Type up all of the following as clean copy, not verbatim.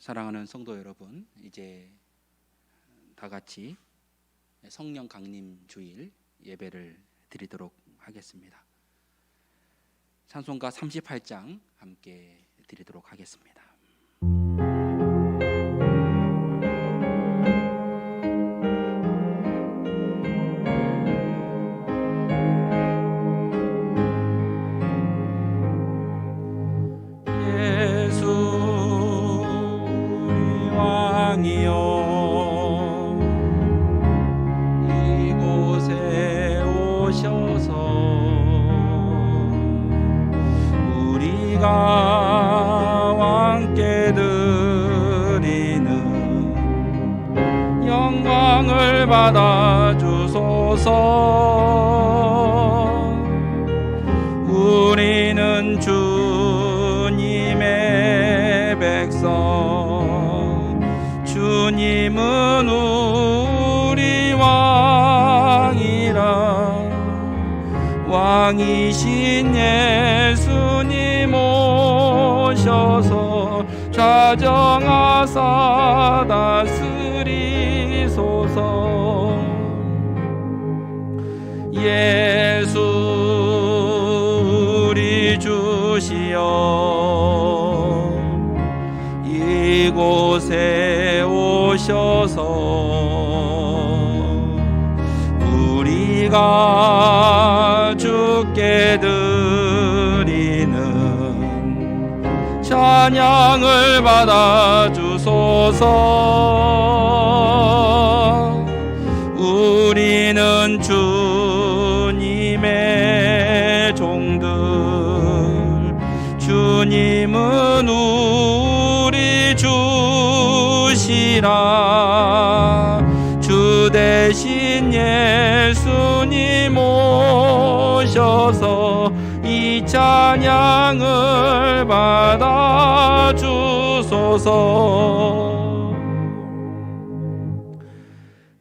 사랑하는 성도 여러분, 이제 다 같이 성령 강림 주일 예배를 드리도록 하겠습니다. 찬송가 38장 함께 드리도록 하겠습니다. 이곳에 오셔서 우리가 왕께 드리는 영광을 받아 주소서. 우리는 주님의 백성, 주님은 우리 왕이라. 왕이신 예수님 오셔서 좌정하사 다스리소서. 예수 우리 주시여, 이곳에 오셔서 우리가 주께 드리는 찬양을 받아 주소서. 우리는 주님의 종들, 주님은 우리 주시라. 주 대신 예수님 오셔서 이 찬양을 받아 주소서.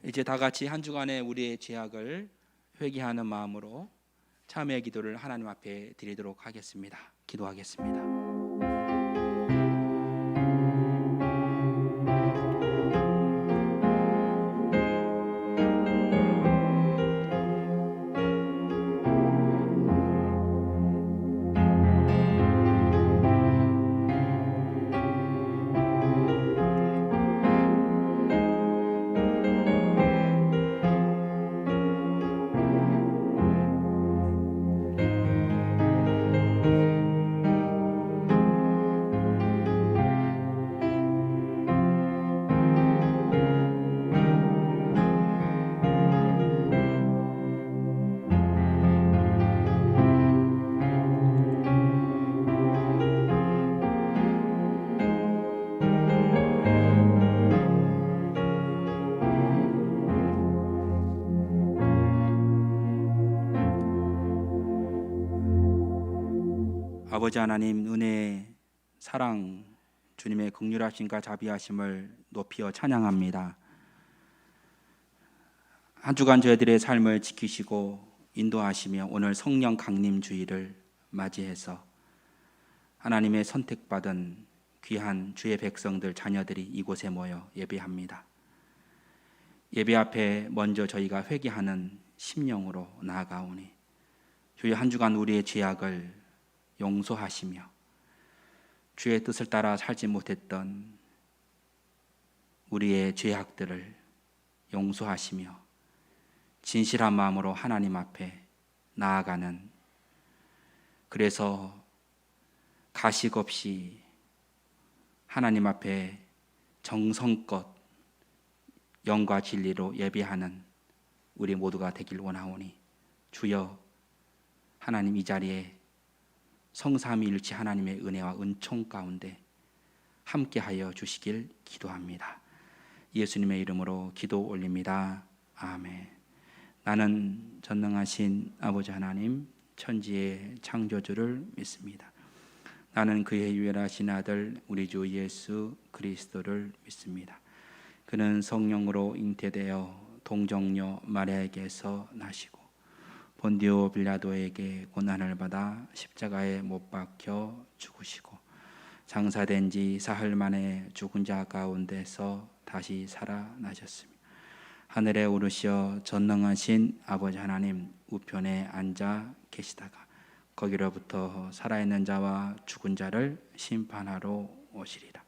이제 다 같이 한 주간의 우리의 죄악을 회개하는 마음으로 참회 기도를 하나님 앞에 드리도록 하겠습니다. 기도하겠습니다. 아버지 하나님, 은혜, 사랑, 주님의 긍휼하심과 자비하심을 높이어 찬양합니다. 한 주간 저희들의 삶을 지키시고 인도하시며 오늘 성령 강림 주일을 맞이해서 하나님의 선택받은 귀한 주의 백성들, 자녀들이 이곳에 모여 예배합니다. 예배 앞에 먼저 저희가 회개하는 심령으로 나아가오니 주여, 한 주간 우리의 죄악을 용서하시며 주의 뜻을 따라 살지 못했던 우리의 죄악들을 용서하시며 진실한 마음으로 하나님 앞에 나아가는, 그래서 가식 없이 하나님 앞에 정성껏 영과 진리로 예배하는 우리 모두가 되길 원하오니 주여, 하나님 이 자리에 성삼위일체 하나님의 은혜와 은총 가운데 함께하여 주시길 기도합니다. 예수님의 이름으로 기도 올립니다. 아멘. 나는 전능하신 아버지 하나님, 천지의 창조주를 믿습니다. 나는 그의 유일하신 아들 우리 주 예수 그리스도를 믿습니다. 그는 성령으로 잉태되어 동정녀 마리아에게서 나시고 본디오 빌라도에게 고난을 받아 십자가에 못 박혀 죽으시고 장사된 지 사흘 만에 죽은 자 가운데서 다시 살아나셨으며 하늘에 오르시어 전능하신 아버지 하나님 우편에 앉아 계시다가 거기로부터 살아있는 자와 죽은 자를 심판하러 오시리라.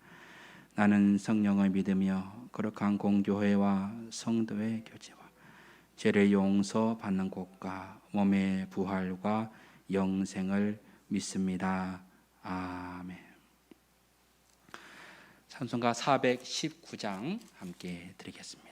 나는 성령을 믿으며 거룩한 공교회와 성도의 교제와 죄를 용서받는 것과 몸의 부활과 영생을 믿습니다. 아멘. 찬송가 419장 함께 드리겠습니다.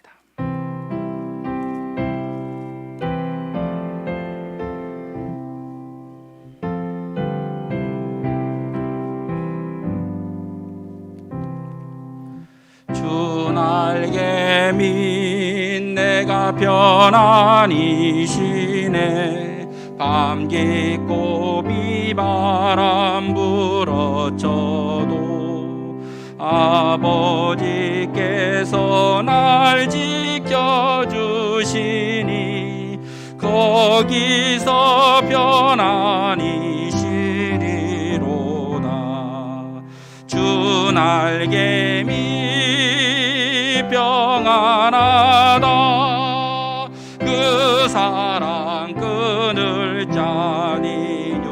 주 날개 민 내가 편안히 쉬네. 밤 깊고 비바람 불어쳐도 아버지께서 날 지켜주시니 거기서 편안히 쉬리로다. 주 날개미 평안하다. 그 사랑 끊을 자니뇨.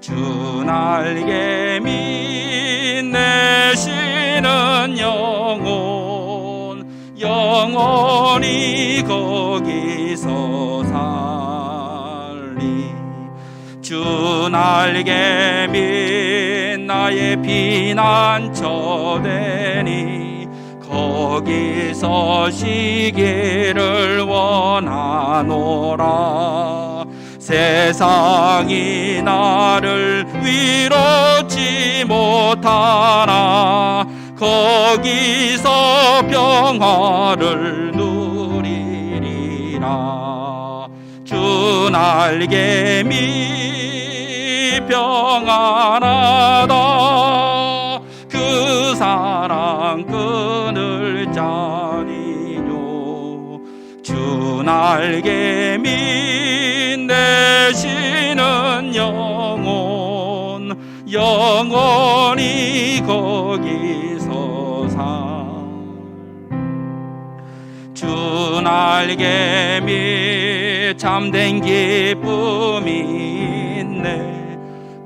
주 날개미 내쉬는 영원히 거기서 살리. 주 날개미 나의 피난처 되니 거기서 쉬기를 원하노라. 세상이 나를 위롭지 못하나 거기서 평화를 누리리라. 주 날개미 평안하다. 그 사랑 끊을 자니뇨. 주 날개미 내쉬는 영원히 거기서 주 날개미 참된 기쁨이 있네.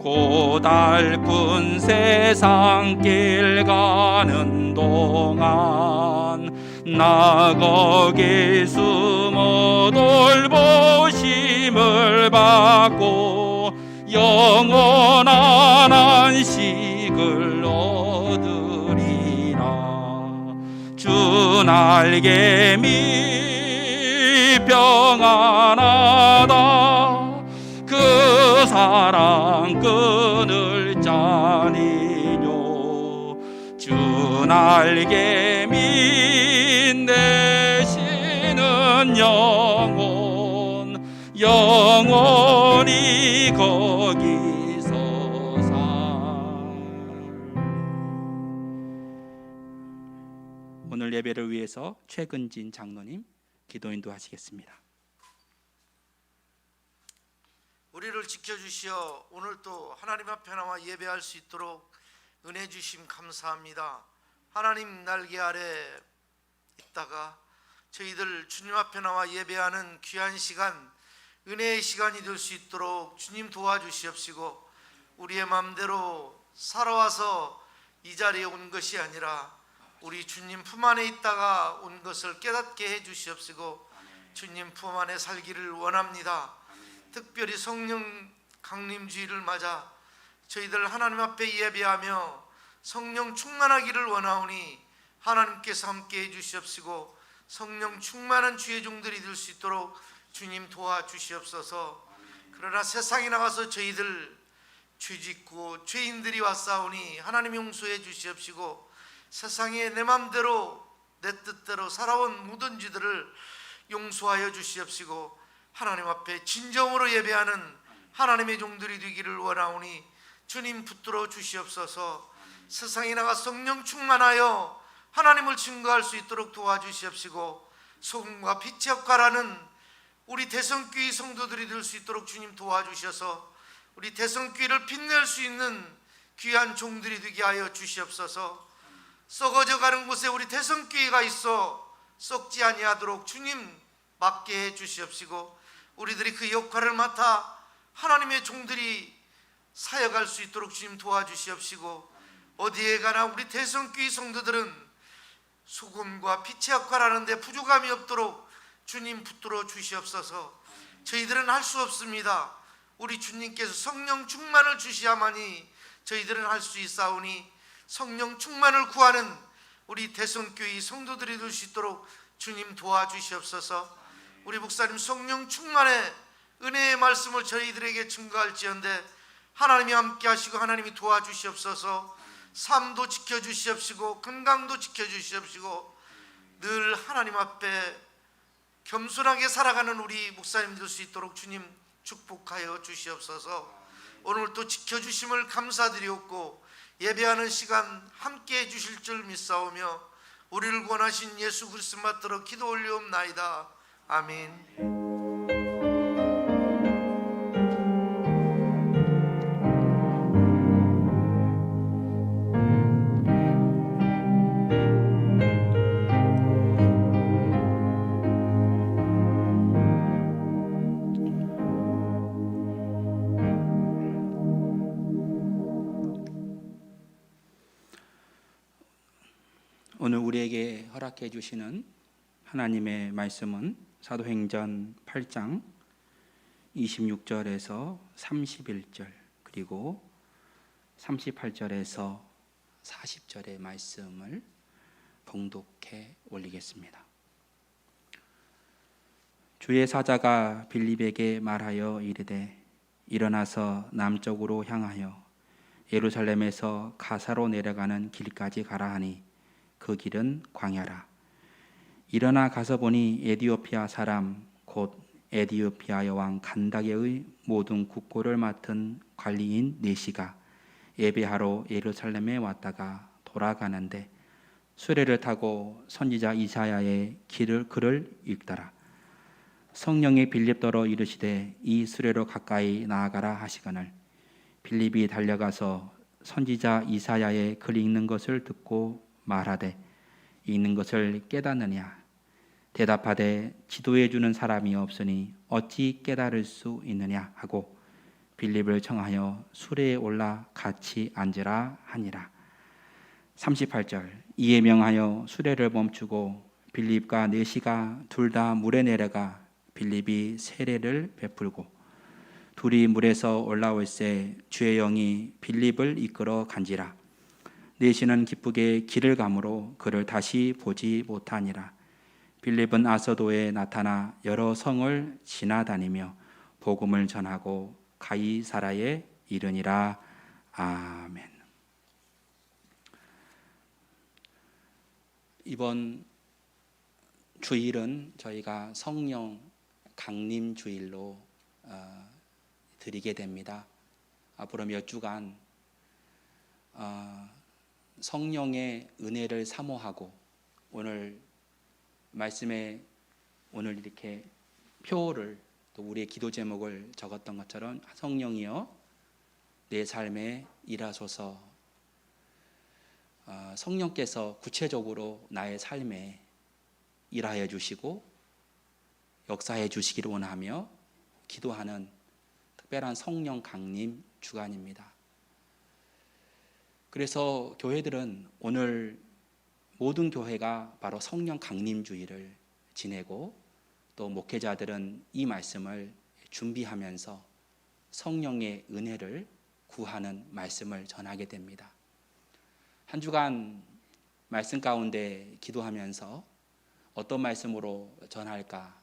고달픈 세상 길 가는 동안 나 거기 숨어 돌보심을 받고 영원한 안식을 얻으리라. 주 날개미 평안하다. 그 사랑 끊을 자니뇨. 주 날개미 내쉬는 영원히 거기서 살. 오늘 예배를 위해서 최근진 장로님 기도 인도하시겠습니다. 우리를 지켜주시어 오늘 또 하나님 앞에 나와 예배할 수 있도록 은혜 주심 감사합니다. 하나님 날개 아래 있다가 저희들 주님 앞에 나와 예배하는 귀한 시간, 은혜의 시간이 될 수 있도록 주님 도와주시옵시고, 우리의 마음대로 살아와서 이 자리에 온 것이 아니라 우리 주님 품 안에 있다가 온 것을 깨닫게 해 주시옵시고, 주님 품 안에 살기를 원합니다. 특별히 성령 강림주의를 맞아 저희들 하나님 앞에 예배하며 성령 충만하기를 원하오니 하나님께서 함께 해주시옵시고 성령 충만한 주의 종들이 될 수 있도록 주님 도와주시옵소서. 그러나 세상에 나가서 저희들 죄짓고 죄인들이 왔사오니 하나님 용서해 주시옵시고, 세상에 내 맘대로 내 뜻대로 살아온 모든 죄들을 용서하여 주시옵시고, 하나님 앞에 진정으로 예배하는 하나님의 종들이 되기를 원하오니 주님 붙들어 주시옵소서. 세상에 나가 성령 충만하여 하나님을 증거할 수 있도록 도와주시옵시고, 소금과 빛의 역할하는 우리 대성교회 성도들이 될 수 있도록 주님 도와주셔서 우리 대성교회를 빛낼 수 있는 귀한 종들이 되게 하여 주시옵소서. 썩어져 가는 곳에 우리 대성교회가 있어 썩지 아니하도록 주님 맡게 해 주시옵시고, 우리들이 그 역할을 맡아 하나님의 종들이 사역할 수 있도록 주님 도와주시옵시고, 어디에 가나 우리 대성교회 성도들은 소금과 빛의 역할을 하는데 부족함이 없도록 주님 붙들어 주시옵소서. 저희들은 할 수 없습니다. 우리 주님께서 성령 충만을 주시야만이 저희들은 할 수 있사오니, 성령 충만을 구하는 우리 대성교회 성도들이 될 수 있도록 주님 도와주시옵소서. 우리 목사님 성령 충만의 은혜의 말씀을 저희들에게 증거할지언데 하나님이 함께 하시고 하나님이 도와주시옵소서. 삶도 지켜주시옵시고 건강도 지켜주시옵시고, 늘 하나님 앞에 겸손하게 살아가는 우리 목사님 될 수 있도록 주님 축복하여 주시옵소서. 오늘 또 지켜주심을 감사드리옵고, 예배하는 시간 함께 해주실 줄 믿사오며 우리를 구원하신 예수 그리스도 받들어 기도 올리옵나이다. 아멘. 오늘 우리에게 허락해 주시는 하나님의 말씀은 사도행전 8장 26절에서 31절 그리고 38절에서 40절의 말씀을 봉독해 올리겠습니다. 주의 사자가 빌립에게 말하여 이르되 일어나서 남쪽으로 향하여 예루살렘에서 가사로 내려가는 길까지 가라 하니 그 길은 광야라. 일어나 가서 보니 에디오피아 사람 곧 에디오피아 여왕 간다게의 모든 국고를 맡은 관리인 네시가 예배하러 예루살렘에 왔다가 돌아가는데 수레를 타고 선지자 이사야의 글을 읽더라. 성령이 빌립더러 이르시되 이 수레로 가까이 나아가라 하시거늘 빌립이 달려가서 선지자 이사야의 글 읽는 것을 듣고 말하되 읽는 것을 깨닫느냐? 대답하되 지도해 주는 사람이 없으니 어찌 깨달을 수 있느냐 하고 빌립을 청하여 수레에 올라 같이 앉으라 하니라. 38절 이에 명하여 수레를 멈추고 빌립과 네시가 둘 다 물에 내려가 빌립이 세례를 베풀고 둘이 물에서 올라올새 주의 영이 빌립을 이끌어 간지라. 네시는 기쁘게 길을 가므로 그를 다시 보지 못하니라. 빌립은 아서도에 나타나 여러 성을 지나다니며 복음을 전하고 가이사라에 이르니라. 아멘. 이번 주일은 저희가 성령 강림 주일로 드리게 됩니다. 앞으로 몇 주간 성령의 은혜를 사모하고, 오늘 말씀에 오늘 이렇게 표를 또 우리의 기도 제목을 적었던 것처럼 성령이여 내 삶에 일하소서. 성령께서 구체적으로 나의 삶에 일하여 주시고 역사해 주시기를 원하며 기도하는 특별한 성령 강림 주간입니다. 그래서 교회들은 오늘 모든 교회가 바로 성령 강림 주일을 지내고, 또 목회자들은 이 말씀을 준비하면서 성령의 은혜를 구하는 말씀을 전하게 됩니다. 한 주간 말씀 가운데 기도하면서 어떤 말씀으로 전할까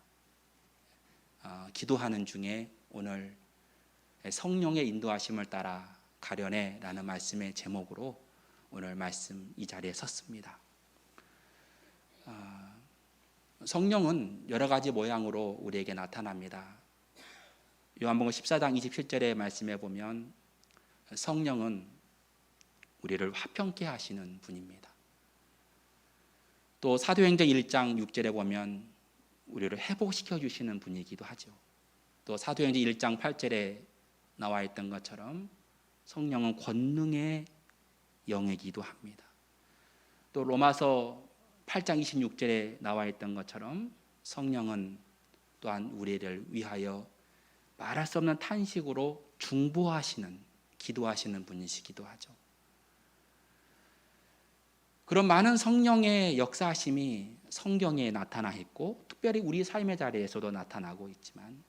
기도하는 중에 오늘 성령의 인도하심을 따라 가려내 라는 말씀의 제목으로 오늘 말씀 이 자리에 섰습니다. 성령은 여러 가지 모양으로 우리에게 나타납니다. 요한복음 14장 27절의 말씀에 보면 성령은 우리를 화평케 하시는 분입니다. 또 사도행전 1장 6절에 보면 우리를 회복시켜 주시는 분이기도 하죠. 또 사도행전 1장 8절에 나와 있던 것처럼 성령은 권능의 영이기도 합니다. 또 로마서 8장 26절에 나와 있던 것처럼 성령은 또한 우리를 위하여 말할 수 없는 탄식으로 중보하시는, 기도하시는 분이시기도 하죠. 그런 많은 성령의 역사하심이 성경에 나타나 있고 특별히 우리 삶의 자리에서도 나타나고 있지만,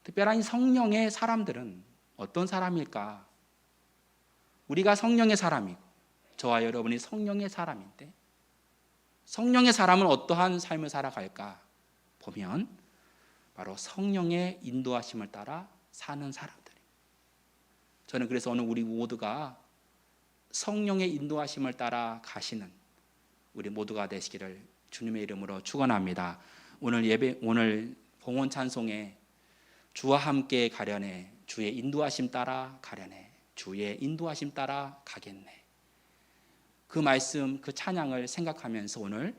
특별한 성령의 사람들은 어떤 사람일까? 우리가 성령의 사람이고 저와 여러분이 성령의 사람인데, 성령의 사람은 어떠한 삶을 살아갈까 보면 바로 성령의 인도하심을 따라 사는 사람들입니다. 저는 그래서 오늘 우리 모두가 성령의 인도하심을 따라 가시는 우리 모두가 되시기를 주님의 이름으로 축원합니다. 오늘 봉헌 찬송에 주와 함께 가려네, 주의 인도하심 따라 가려네, 주의 인도하심 따라 가겠네. 그 말씀, 그 찬양을 생각하면서 오늘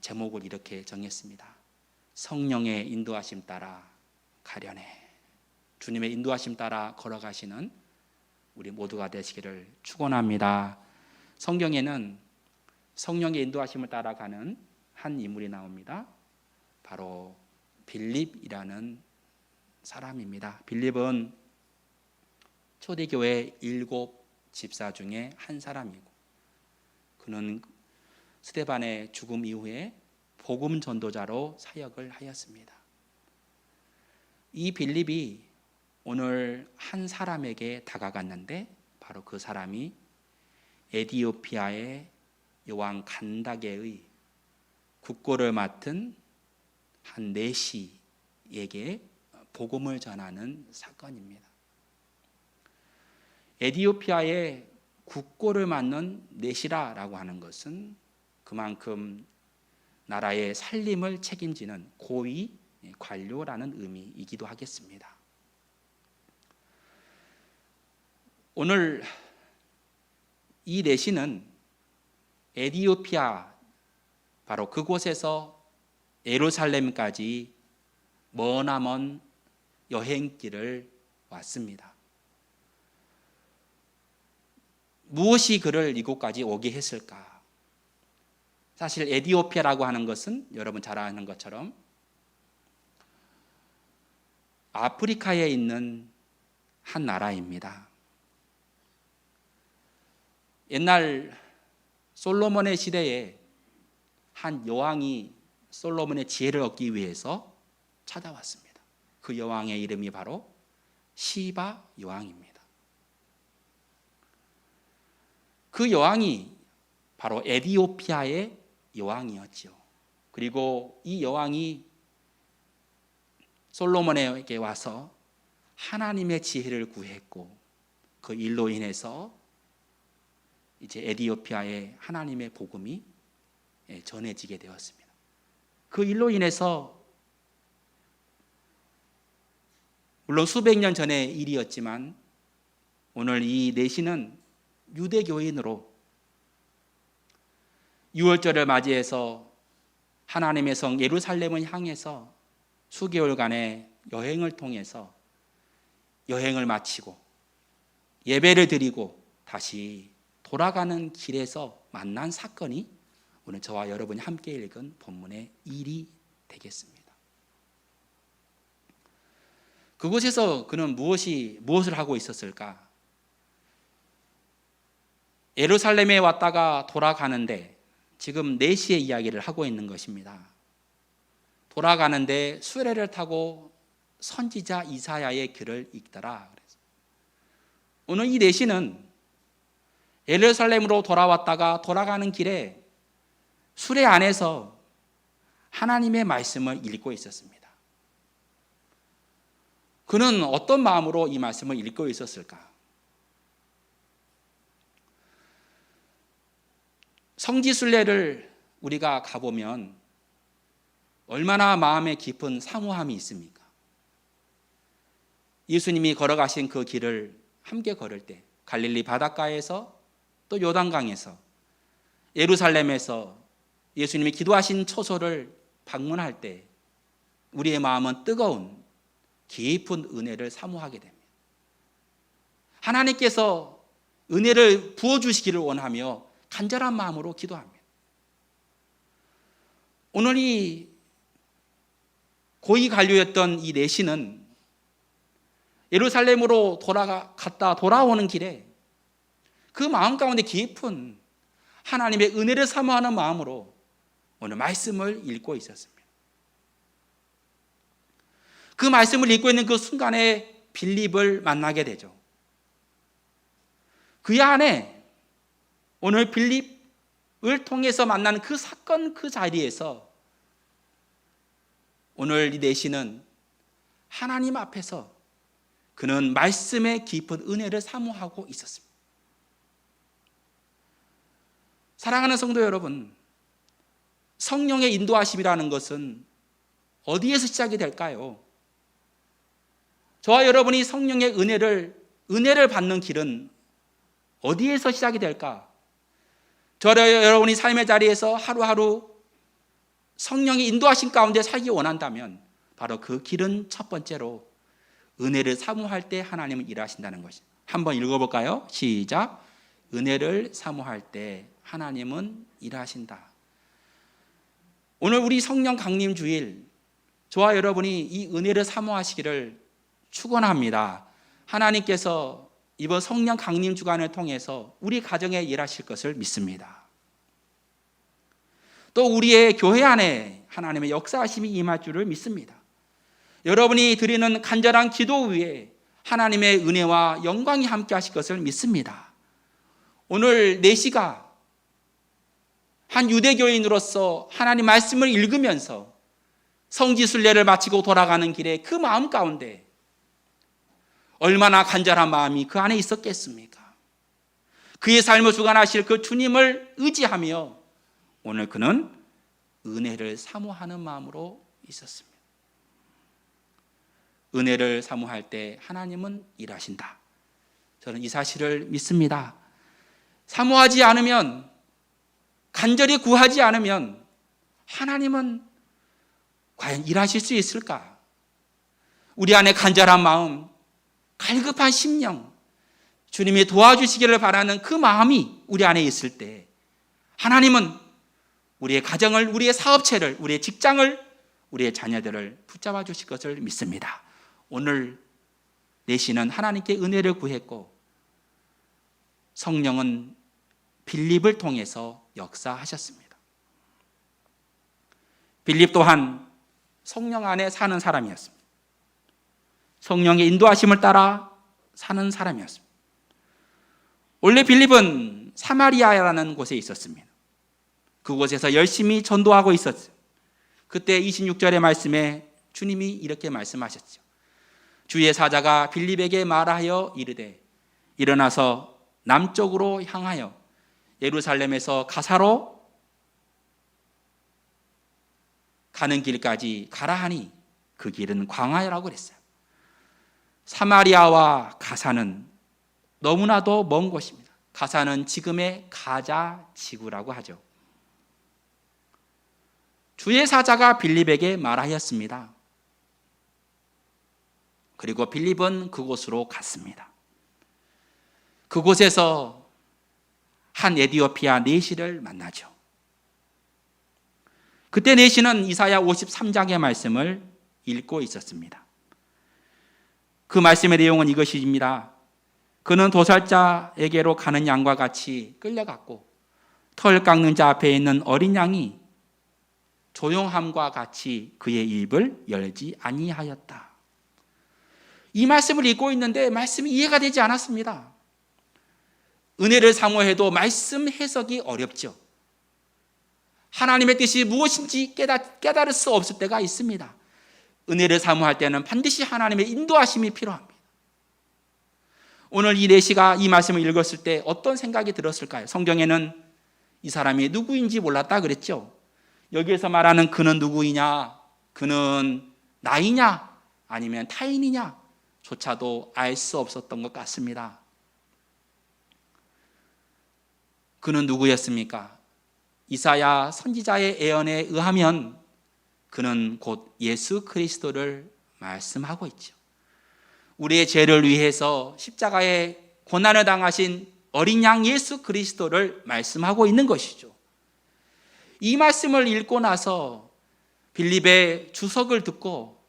제목을 이렇게 정했습니다. 성령의 인도하심 따라 가려네. 주님의 인도하심 따라 걸어가시는 우리 모두가 되시기를 축원합니다. 성경에는 성령의 인도하심을 따라가는 한 인물이 나옵니다. 바로 빌립이라는 사람입니다. 빌립은 초대교회 7 집사 중에 한 사람이고, 그는 스데반의 죽음 이후에 복음 전도자로 사역을 하였습니다. 이 빌립이 오늘 한 사람에게 다가갔는데, 바로 그 사람이 에디오피아의 여왕 간다게의 국고를 맡은 한 내시에게 복음을 전하는 사건입니다. 에디오피아의 국고를 맡는 내시라라고 하는 것은 그만큼 나라의 살림을 책임지는 고위 관료라는 의미이기도 하겠습니다. 오늘 이 내시는 에디오피아, 바로 그곳에서 예루살렘까지 머나먼 여행길을 왔습니다. 무엇이 그를 이곳까지 오게 했을까? 사실 에디오피아라고 하는 것은 여러분 잘 아는 것처럼 아프리카에 있는 한 나라입니다. 옛날 솔로몬의 시대에 한 여왕이 솔로몬의 지혜를 얻기 위해서 찾아왔습니다. 그 여왕의 이름이 바로 시바 여왕입니다. 그 여왕이 바로 에디오피아의 여왕이었죠. 그리고 이 여왕이 솔로몬에게 와서 하나님의 지혜를 구했고, 그 일로 인해서 이제 에디오피아에 하나님의 복음이 전해지게 되었습니다. 그 일로 인해서 물론 수백 년 전의 일이었지만 오늘 이 내시는 유대교인으로 6월절을 맞이해서 하나님의 성 예루살렘을 향해서 수개월간의 여행을 통해서 여행을 마치고 예배를 드리고 다시 돌아가는 길에서 만난 사건이 오늘 저와 여러분이 함께 읽은 본문의 일이 되겠습니다. 그곳에서 그는 무엇을 하고 있었을까? 예루살렘에 왔다가 돌아가는데 지금 4시의 이야기를 하고 있는 것입니다. 돌아가는데 수레를 타고 선지자 이사야의 글을 읽더라. 그래서 오늘 이 4시는 예루살렘으로 돌아왔다가 돌아가는 길에 수레 안에서 하나님의 말씀을 읽고 있었습니다. 그는 어떤 마음으로 이 말씀을 읽고 있었을까? 성지순례를 우리가 가보면 얼마나 마음에 깊은 사모함이 있습니까? 예수님이 걸어가신 그 길을 함께 걸을 때 갈릴리 바닷가에서 또 요단강에서 예루살렘에서 예수님이 기도하신 처소를 방문할 때 우리의 마음은 뜨거운 깊은 은혜를 사모하게 됩니다. 하나님께서 은혜를 부어주시기를 원하며 간절한 마음으로 기도합니다. 오늘 이 고위 관료였던 이 내시는 예루살렘으로 갔다 돌아오는 길에 그 마음 가운데 깊은 하나님의 은혜를 사모하는 마음으로 오늘 말씀을 읽고 있었습니다. 그 말씀을 읽고 있는 그 순간에 빌립을 만나게 되죠. 그 안에 오늘 빌립을 통해서 만난 그 사건 그 자리에서 오늘 이 내시는 하나님 앞에서 그는 말씀의 깊은 은혜를 사모하고 있었습니다. 사랑하는 성도 여러분, 성령의 인도하심이라는 것은 어디에서 시작이 될까요? 저와 여러분이 성령의 은혜를 받는 길은 어디에서 시작이 될까? 저와 여러분이 삶의 자리에서 하루하루 성령의 인도하심 가운데 살기 원한다면 바로 그 길은 첫 번째로 은혜를 사모할 때 하나님은 일하신다는 것입니다. 한번 읽어볼까요? 시작. 은혜를 사모할 때 하나님은 일하신다. 오늘 우리 성령 강림 주일, 저와 여러분이 이 은혜를 사모하시기를 축원합니다. 하나님께서 이번 성령 강림 주간을 통해서 우리 가정에 일하실 것을 믿습니다. 또 우리의 교회 안에 하나님의 역사하심이 임할 줄을 믿습니다. 여러분이 드리는 간절한 기도 위에 하나님의 은혜와 영광이 함께 하실 것을 믿습니다. 오늘 내시가 한 유대교인으로서 하나님 말씀을 읽으면서 성지순례를 마치고 돌아가는 길에 그 마음 가운데 얼마나 간절한 마음이 그 안에 있었겠습니까? 그의 삶을 주관하실 그 주님을 의지하며 오늘 그는 은혜를 사모하는 마음으로 있었습니다. 은혜를 사모할 때 하나님은 일하신다. 저는 이 사실을 믿습니다. 사모하지 않으면, 간절히 구하지 않으면 하나님은 과연 일하실 수 있을까? 우리 안에 간절한 마음, 갈급한 심령, 주님이 도와주시기를 바라는 그 마음이 우리 안에 있을 때 하나님은 우리의 가정을, 우리의 사업체를, 우리의 직장을, 우리의 자녀들을 붙잡아 주실 것을 믿습니다. 오늘 내시는 하나님께 은혜를 구했고 성령은 빌립을 통해서 역사하셨습니다. 빌립 또한 성령 안에 사는 사람이었습니다. 성령의 인도하심을 따라 사는 사람이었습니다. 원래 빌립은 사마리아라는 곳에 있었습니다. 그곳에서 열심히 전도하고 있었어요. 그때 26절의 말씀에 주님이 이렇게 말씀하셨죠. 주의 사자가 빌립에게 말하여 이르되 일어나서 남쪽으로 향하여 예루살렘에서 가사로 가는 길까지 가라 하니 그 길은 광야라고 그랬어요. 사마리아와 가사는 너무나도 먼 곳입니다. 가사는 지금의 가자 지구라고 하죠. 주의 사자가 빌립에게 말하였습니다. 그리고 빌립은 그곳으로 갔습니다. 그곳에서 한 에티오피아 내시를 만나죠. 그때 내시는 이사야 53장의 말씀을 읽고 있었습니다. 그 말씀의 내용은 이것입니다. 그는 도살자에게로 가는 양과 같이 끌려갔고 털 깎는 자 앞에 있는 어린 양이 조용함과 같이 그의 입을 열지 아니하였다. 이 말씀을 읽고 있는데 말씀이 이해가 되지 않았습니다. 은혜를 사모해도 말씀 해석이 어렵죠. 하나님의 뜻이 무엇인지 깨달을 수 없을 때가 있습니다. 은혜를 사모할 때는 반드시 하나님의 인도하심이 필요합니다. 오늘 이 내시가 이 말씀을 읽었을 때 어떤 생각이 들었을까요? 성경에는 이 사람이 누구인지 몰랐다 그랬죠. 여기에서 말하는 그는 누구이냐, 그는 나이냐, 아니면 타인이냐 조차도 알 수 없었던 것 같습니다. 그는 누구였습니까? 이사야 선지자의 예언에 의하면 그는 곧 예수 그리스도를 말씀하고 있죠. 우리의 죄를 위해서 십자가에 고난을 당하신 어린 양 예수 그리스도를 말씀하고 있는 것이죠. 이 말씀을 읽고 나서 빌립의 주석을 듣고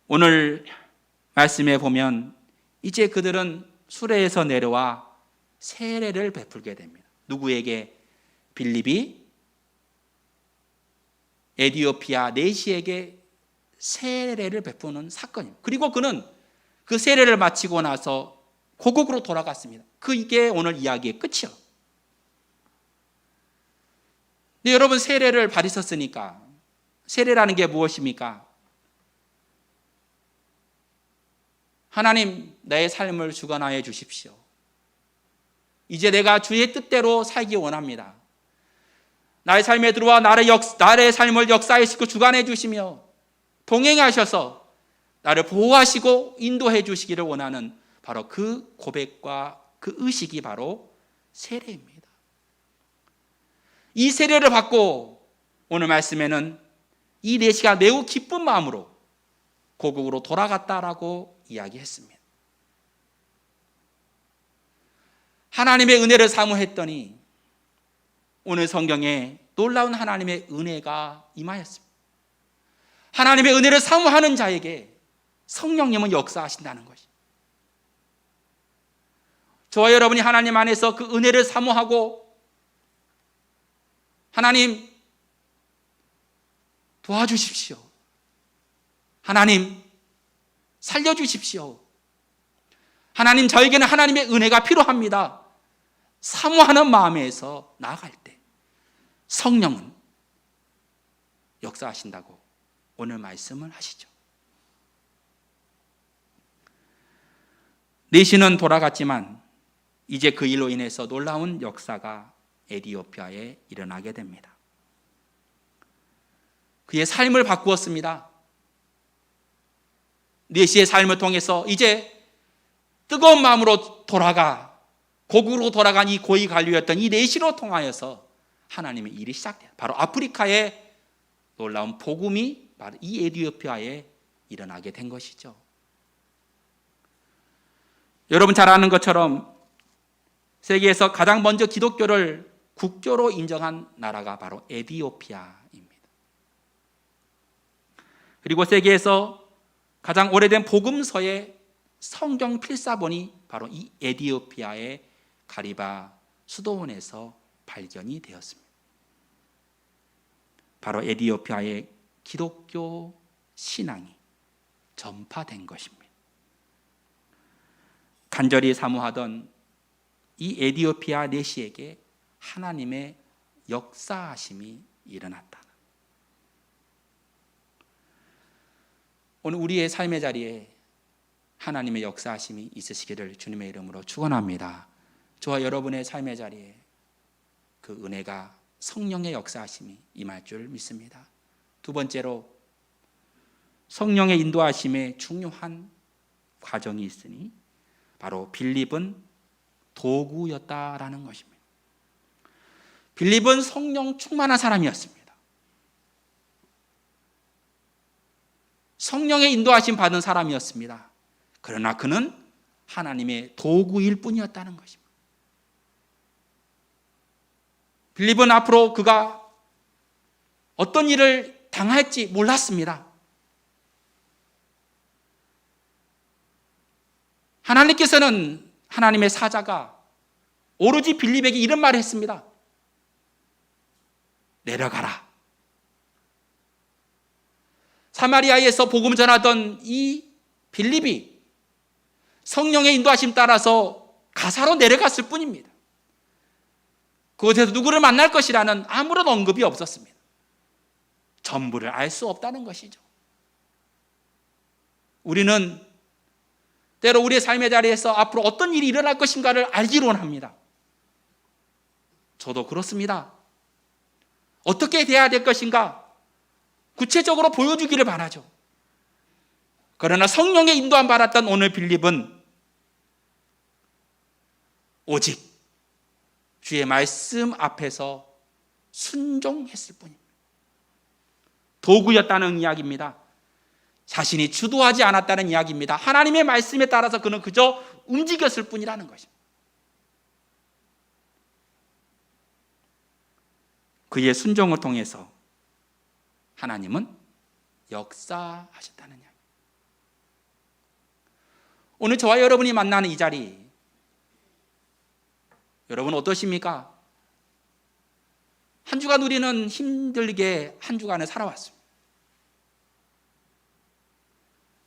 오늘 말씀에 보면 이제 그들은 수레에서 내려와 세례를 베풀게 됩니다. 누구에게? 빌립이 에디오피아 내시에게 세례를 베푸는 사건입니다. 그리고 그는 그 세례를 마치고 나서 고국으로 돌아갔습니다. 그게 오늘 이야기의 끝이요. 근데 여러분, 세례를 받으셨으니까, 세례라는 게 무엇입니까? 하나님, 나의 삶을 주관하여 주십시오. 이제 내가 주의 뜻대로 살기 원합니다. 나의 삶에 들어와 나의 삶을 역사하시고 주관해 주시며 동행하셔서 나를 보호하시고 인도해 주시기를 원하는 바로 그 고백과 그 의식이 바로 세례입니다. 이 세례를 받고 오늘 말씀에는 이 내시가 매우 기쁜 마음으로 고국으로 돌아갔다라고 이야기했습니다. 하나님의 은혜를 사모했더니 오늘 성경에 놀라운 하나님의 은혜가 임하였습니다. 하나님의 은혜를 사모하는 자에게 성령님은 역사하신다는 것이. 저와 여러분이 하나님 안에서 그 은혜를 사모하고 하나님 도와주십시오. 하나님 살려주십시오. 하나님, 저에게는 하나님의 은혜가 필요합니다. 사모하는 마음에서 나아갈 때 성령은 역사하신다고 오늘 말씀을 하시죠. 내시는 돌아갔지만 이제 그 일로 인해서 놀라운 역사가 에디오피아에 일어나게 됩니다. 그의 삶을 바꾸었습니다. 내시의 삶을 통해서 이제 뜨거운 마음으로 고국으로 돌아간 이 고위 관료였던 이 내시로 통하여서 하나님의 일이 시작돼요. 바로 아프리카의 놀라운 복음이 바로 이 에디오피아에 일어나게 된 것이죠. 여러분 잘 아는 것처럼 세계에서 가장 먼저 기독교를 국교로 인정한 나라가 바로 에디오피아입니다. 그리고 세계에서 가장 오래된 복음서의 성경 필사본이 바로 이 에디오피아의 가리바 수도원에서 발견이 되었습니다. 바로 에디오피아의 기독교 신앙이 전파된 것입니다. 간절히 사모하던 이 에디오피아 내시에게 하나님의 역사하심이 일어났다. 오늘 우리의 삶의 자리에 하나님의 역사하심이 있으시기를 주님의 이름으로 축원합니다. 저와 여러분의 삶의 자리에 그 은혜가 성령의 역사하심이 임할 줄 믿습니다. 두 번째로 성령의 인도하심에 중요한 과정이 있으니 바로 빌립은 도구였다라는 것입니다. 빌립은 성령 충만한 사람이었습니다. 성령의 인도하심 받은 사람이었습니다. 그러나 그는 하나님의 도구일 뿐이었다는 것입니다. 빌립은 앞으로 그가 어떤 일을 당할지 몰랐습니다. 하나님께서는 하나님의 사자가 오로지 빌립에게 이런 말을 했습니다. 내려가라. 사마리아에서 복음 전하던 이 빌립이 성령의 인도하심 따라서 가사로 내려갔을 뿐입니다. 그곳에서 누구를 만날 것이라는 아무런 언급이 없었습니다. 전부를 알 수 없다는 것이죠. 우리는 때로 우리의 삶의 자리에서 앞으로 어떤 일이 일어날 것인가를 알기로 합니다. 저도 그렇습니다. 어떻게 돼야 될 것인가 구체적으로 보여주기를 바라죠. 그러나 성령의 인도함 받았던 오늘 빌립은 오직 주의 말씀 앞에서 순종했을 뿐입니다. 도구였다는 이야기입니다. 자신이 주도하지 않았다는 이야기입니다. 하나님의 말씀에 따라서 그는 그저 움직였을 뿐이라는 것입니다. 그의 순종을 통해서 하나님은 역사하셨다는 이야기. 오늘 저와 여러분이 만나는 이 자리, 여러분 어떠십니까? 한 주간 우리는 힘들게 한 주간을 살아왔습니다.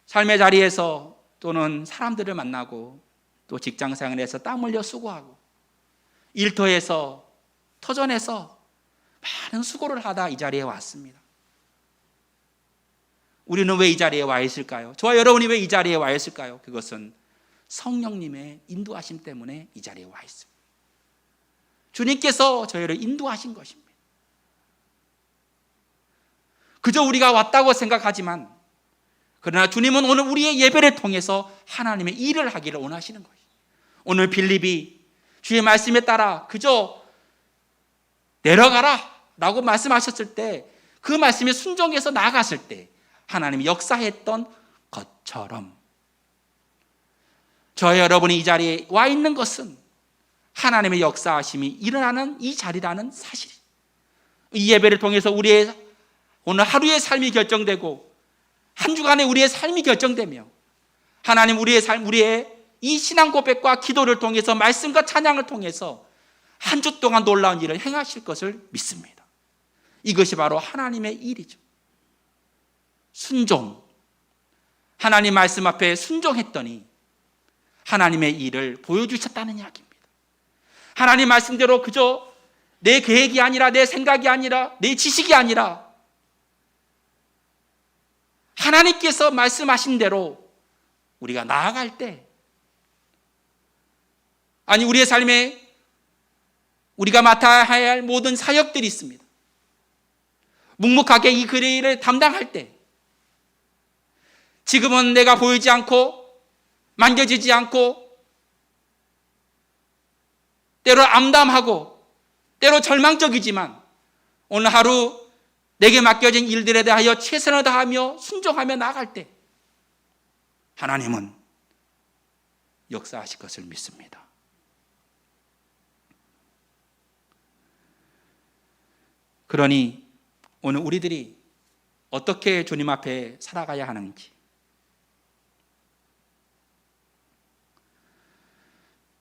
삶의 자리에서 또는 사람들을 만나고 또 직장생활에서 땀 흘려 수고하고 일터에서 터전에서 많은 수고를 하다 이 자리에 왔습니다. 우리는 왜 이 자리에 와 있을까요? 저와 여러분이 왜 이 자리에 와 있을까요? 그것은 성령님의 인도하심 때문에 이 자리에 와 있습니다. 주님께서 저희를 인도하신 것입니다. 그저 우리가 왔다고 생각하지만 그러나 주님은 오늘 우리의 예배를 통해서 하나님의 일을 하기를 원하시는 것이죠. 오늘 빌립이 주의 말씀에 따라 그저 내려가라 라고 말씀하셨을 때 그 말씀에 순종해서 나아갔을 때 하나님이 역사했던 것처럼 저와 여러분이 이 자리에 와 있는 것은 하나님의 역사하심이 일어나는 이 자리라는 사실. 이 예배를 통해서 우리의 오늘 하루의 삶이 결정되고 한 주간의 우리의 삶이 결정되며 하나님 우리의 삶, 우리의 이 신앙 고백과 기도를 통해서 말씀과 찬양을 통해서 한 주 동안 놀라운 일을 행하실 것을 믿습니다. 이것이 바로 하나님의 일이죠. 순종. 하나님 말씀 앞에 순종했더니 하나님의 일을 보여주셨다는 이야기입니다. 하나님 말씀대로 그저 내 계획이 아니라 내 생각이 아니라 내 지식이 아니라 하나님께서 말씀하신 대로 우리가 나아갈 때 아니 우리의 삶에 우리가 맡아야 할 모든 사역들이 있습니다. 묵묵하게 이 일을 담당할 때 지금은 내가 보이지 않고 만져지지 않고 때로 암담하고 때로 절망적이지만 오늘 하루 내게 맡겨진 일들에 대하여 최선을 다하며 순종하며 나아갈 때 하나님은 역사하실 것을 믿습니다. 그러니 오늘 우리들이 어떻게 주님 앞에 살아가야 하는지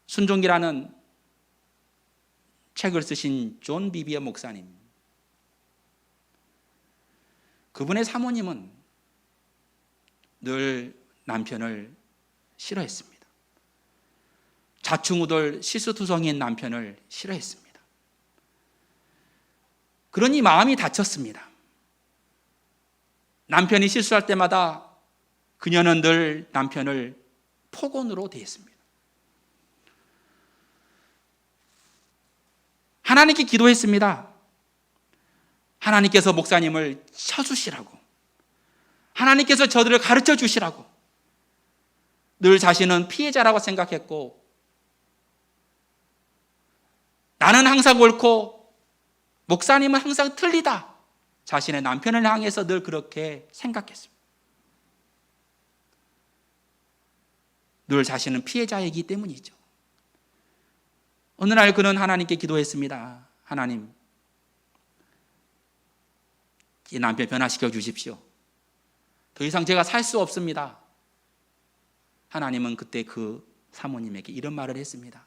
순종기라는 책을 쓰신 존 비비어 목사님, 그분의 사모님은 늘 남편을 싫어했습니다. 좌충우돌 실수투성이인 남편을 싫어했습니다. 그러니 마음이 다쳤습니다. 남편이 실수할 때마다 그녀는 늘 남편을 폭언으로 대했습니다. 하나님께 기도했습니다. 하나님께서 목사님을 쳐주시라고, 하나님께서 저들을 가르쳐 주시라고. 늘 자신은 피해자라고 생각했고 나는 항상 옳고 목사님은 항상 틀리다, 자신의 남편을 향해서 늘 그렇게 생각했습니다. 늘 자신은 피해자이기 때문이죠. 어느 날 그는 하나님께 기도했습니다. 하나님, 이 남편 변화시켜 주십시오. 더 이상 제가 살 수 없습니다. 하나님은 그때 그 사모님에게 이런 말을 했습니다.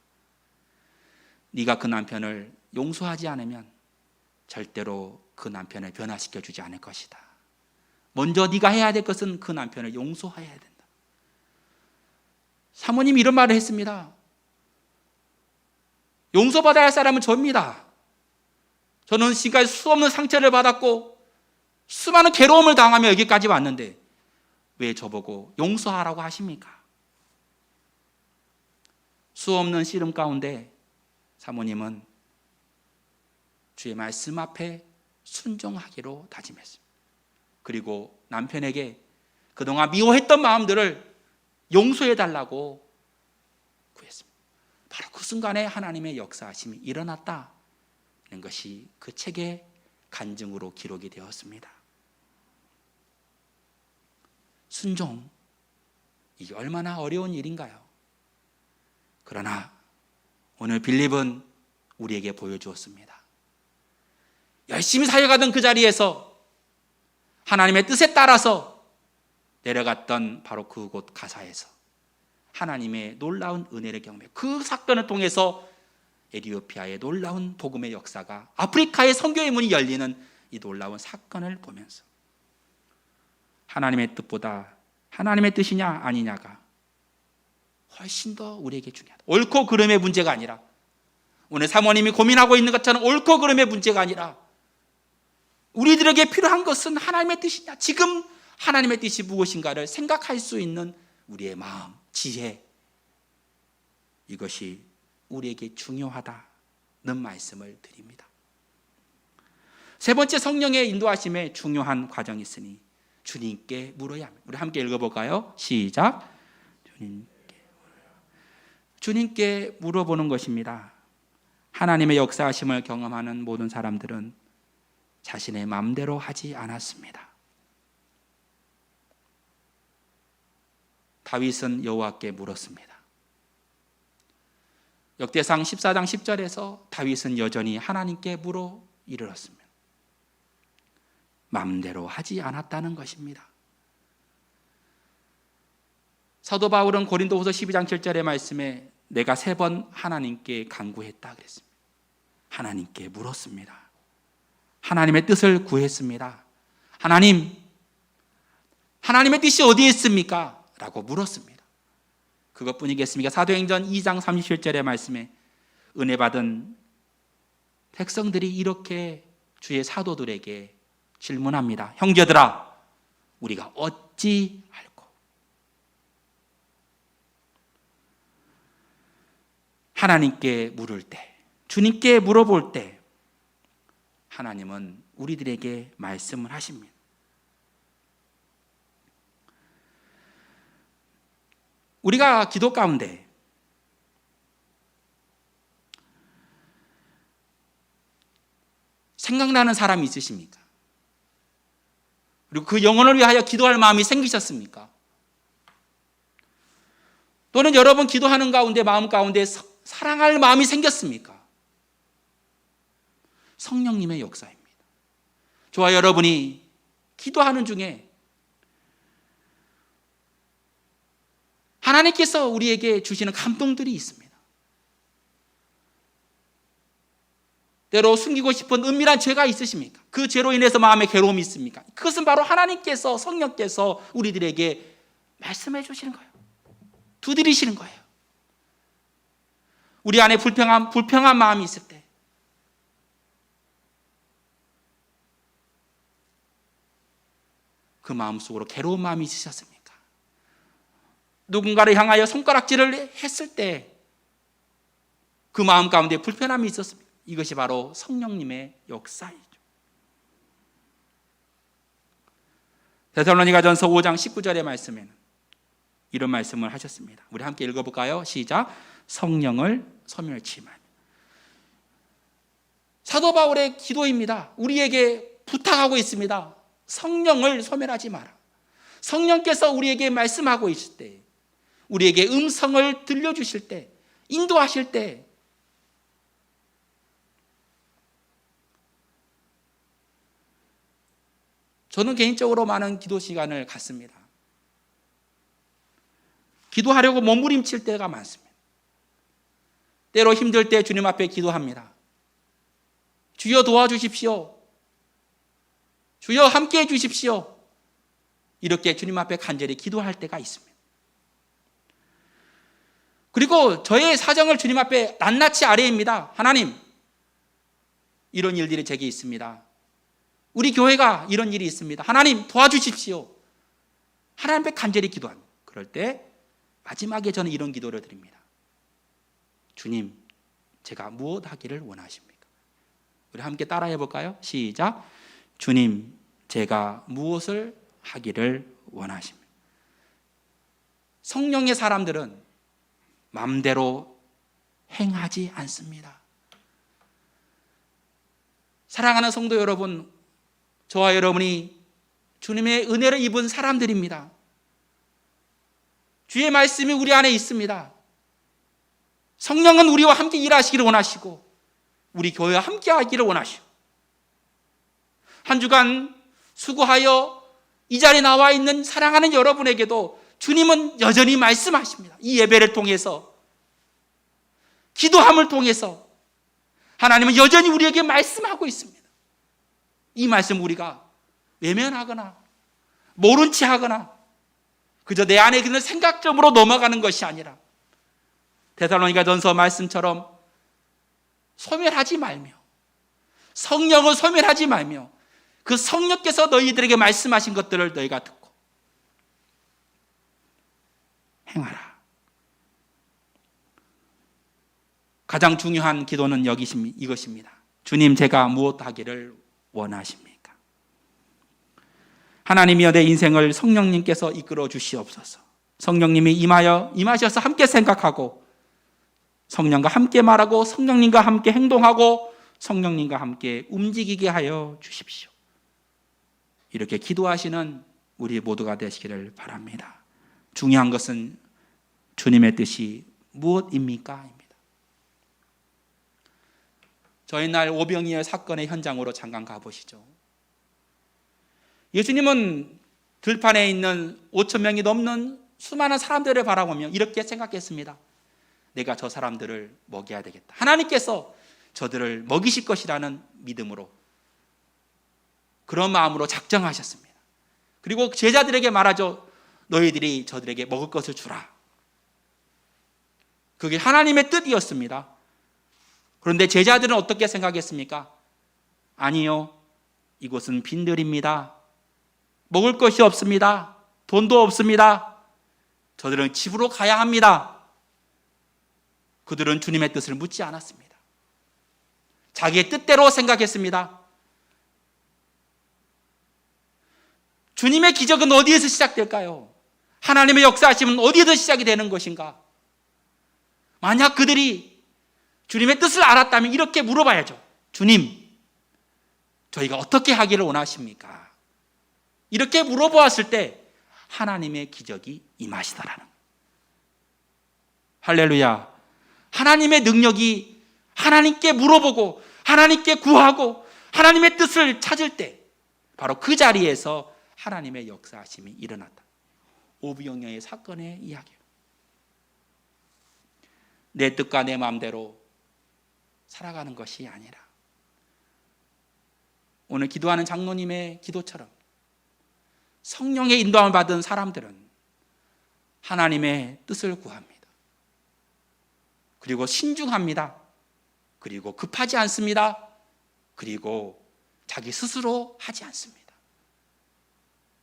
네가 그 남편을 용서하지 않으면 절대로 그 남편을 변화시켜 주지 않을 것이다. 먼저 네가 해야 될 것은 그 남편을 용서해야 된다. 사모님이 이런 말을 했습니다. 용서받아야 할 사람은 저입니다. 저는 지금까지 수없는 상처를 받았고 수많은 괴로움을 당하며 여기까지 왔는데 왜 저보고 용서하라고 하십니까? 수없는 씨름 가운데 사모님은 주의 말씀 앞에 순종하기로 다짐했습니다. 그리고 남편에게 그동안 미워했던 마음들을 용서해달라고 구했습니다. 바로 그 순간에 하나님의 역사하심이 일어났다는 것이 그 책의 간증으로 기록이 되었습니다. 순종, 이게 얼마나 어려운 일인가요? 그러나 오늘 빌립은 우리에게 보여주었습니다. 열심히 사역하던 그 자리에서 하나님의 뜻에 따라서 내려갔던 바로 그곳 가사에서 하나님의 놀라운 은혜를 경험해 그 사건을 통해서 에티오피아의 놀라운 복음의 역사가, 아프리카의 선교의 문이 열리는 이 놀라운 사건을 보면서 하나님의 뜻보다 하나님의 뜻이냐 아니냐가 훨씬 더 우리에게 중요하다. 옳고 그름의 문제가 아니라, 오늘 사모님이 고민하고 있는 것처럼 옳고 그름의 문제가 아니라 우리들에게 필요한 것은 하나님의 뜻이냐, 지금 하나님의 뜻이 무엇인가를 생각할 수 있는 우리의 마음, 지혜, 이것이 우리에게 중요하다는 말씀을 드립니다. 세 번째, 성령의 인도하심에 중요한 과정이 있으니 주님께 물어야 합니다. 우리 함께 읽어볼까요? 시작. 주님께 물어보는 것입니다. 하나님의 역사하심을 경험하는 모든 사람들은 자신의 마음대로 하지 않았습니다. 다윗은 여호와께 물었습니다. 역대상 14장 10절에서 다윗은 여전히 하나님께 물어 이르렀습니다. 마음대로 하지 않았다는 것입니다. 사도 바울은 고린도후서 12장 7절의 말씀에 내가 3번 하나님께 간구했다 그랬습니다. 하나님께 물었습니다. 하나님의 뜻을 구했습니다. 하나님의 뜻이 어디에 있습니까? 라고 물었습니다. 그것뿐이겠습니까? 사도행전 2장 37절의 말씀에 은혜 받은 백성들이 이렇게 주의 사도들에게 질문합니다. 형제들아, 우리가 어찌 알고? 하나님께 물을 때, 주님께 물어볼 때 하나님은 우리들에게 말씀을 하십니다. 우리가 기도 가운데 생각나는 사람이 있으십니까? 그리고 그 영혼을 위하여 기도할 마음이 생기셨습니까? 또는 여러분 기도하는 가운데, 마음 가운데 사랑할 마음이 생겼습니까? 성령님의 역사입니다. 저와 여러분이 기도하는 중에 하나님께서 우리에게 주시는 감동들이 있습니다. 때로 숨기고 싶은 은밀한 죄가 있으십니까? 그 죄로 인해서 마음에 괴로움이 있습니까? 그것은 바로 하나님께서, 성령께서 우리들에게 말씀해 주시는 거예요. 두드리시는 거예요. 우리 안에 불평한 마음이 있을 때, 그 마음속으로 괴로운 마음이 있으셨습니까? 누군가를 향하여 손가락질을 했을 때 그 마음 가운데 불편함이 있었습니다. 이것이 바로 성령님의 역사이죠. 데살로니가전서 5장 19절의 말씀에는 이런 말씀을 하셨습니다. 우리 함께 읽어볼까요? 시작. 성령을 소멸치 말라. 사도 바울의 기도입니다. 우리에게 부탁하고 있습니다. 성령을 소멸하지 마라. 성령께서 우리에게 말씀하고 있을 때, 우리에게 음성을 들려주실 때, 인도하실 때 저는 개인적으로 많은 기도 시간을 갖습니다. 기도하려고 몸부림칠 때가 많습니다. 때로 힘들 때 주님 앞에 기도합니다. 주여 도와주십시오. 주여 함께해 주십시오. 이렇게 주님 앞에 간절히 기도할 때가 있습니다. 그리고 저의 사정을 주님 앞에 낱낱이 아뢰입니다. 하나님, 이런 일들이 제게 있습니다. 우리 교회가 이런 일이 있습니다. 하나님 도와주십시오. 하나님 앞에 간절히 기도합니다. 그럴 때 마지막에 저는 이런 기도를 드립니다. 주님, 제가 무엇 하기를 원하십니까? 우리 함께 따라해 볼까요? 시작. 주님, 제가 무엇을 하기를 원하십니까? 성령의 사람들은 마음대로 행하지 않습니다. 사랑하는 성도 여러분, 저와 여러분이 주님의 은혜를 입은 사람들입니다. 주의 말씀이 우리 안에 있습니다. 성령은 우리와 함께 일하시기를 원하시고 우리 교회와 함께 하기를 원하시고 한 주간 수고하여 이 자리에 나와 있는 사랑하는 여러분에게도 주님은 여전히 말씀하십니다. 이 예배를 통해서, 기도함을 통해서 하나님은 여전히 우리에게 말씀하고 있습니다. 이 말씀 우리가 외면하거나 모른 채 하거나 그저 내 안에 그런 생각점으로 넘어가는 것이 아니라 데살로니가전서 말씀처럼 소멸하지 말며, 성령을 소멸하지 말며 그 성령께서 너희들에게 말씀하신 것들을 너희가 듣고 행하라. 가장 중요한 기도는 이것입니다. 주님, 제가 무엇 하기를 원하십니까? 하나님이여, 내 인생을 성령님께서 이끌어 주시옵소서. 성령님이 임하셔서 함께 생각하고 성령과 함께 말하고 성령님과 함께 행동하고 성령님과 함께 움직이게 하여 주십시오. 이렇게 기도하시는 우리 모두가 되시기를 바랍니다. 중요한 것은 주님의 뜻이 무엇입니까? 입니다. 저희 날 오병이어 사건의 현장으로 잠깐 가보시죠. 예수님은 들판에 있는 5천 명이 넘는 수많은 사람들을 바라보며 이렇게 생각했습니다. 내가 저 사람들을 먹여야 되겠다. 하나님께서 저들을 먹이실 것이라는 믿음으로, 그런 마음으로 작정하셨습니다. 그리고 제자들에게 말하죠. 너희들이 저들에게 먹을 것을 주라. 그게 하나님의 뜻이었습니다. 그런데 제자들은 어떻게 생각했습니까? 아니요, 이곳은 빈들입니다. 먹을 것이 없습니다. 돈도 없습니다. 저들은 집으로 가야 합니다. 그들은 주님의 뜻을 묻지 않았습니다. 자기의 뜻대로 생각했습니다. 주님의 기적은 어디에서 시작될까요? 하나님의 역사하심은 어디에서 시작이 되는 것인가? 만약 그들이 주님의 뜻을 알았다면 이렇게 물어봐야죠. 주님, 저희가 어떻게 하기를 원하십니까? 이렇게 물어보았을 때 하나님의 기적이 임하시더라는. 할렐루야. 하나님의 능력이 하나님께 물어보고 하나님께 구하고 하나님의 뜻을 찾을 때 바로 그 자리에서 하나님의 역사하심이 일어났다. 오병이어의 사건의 이야기예요. 내 뜻과 내 마음대로 살아가는 것이 아니라 오늘 기도하는 장로님의 기도처럼 성령의 인도함을 받은 사람들은 하나님의 뜻을 구합니다. 그리고 신중합니다. 그리고 급하지 않습니다. 그리고 자기 스스로 하지 않습니다.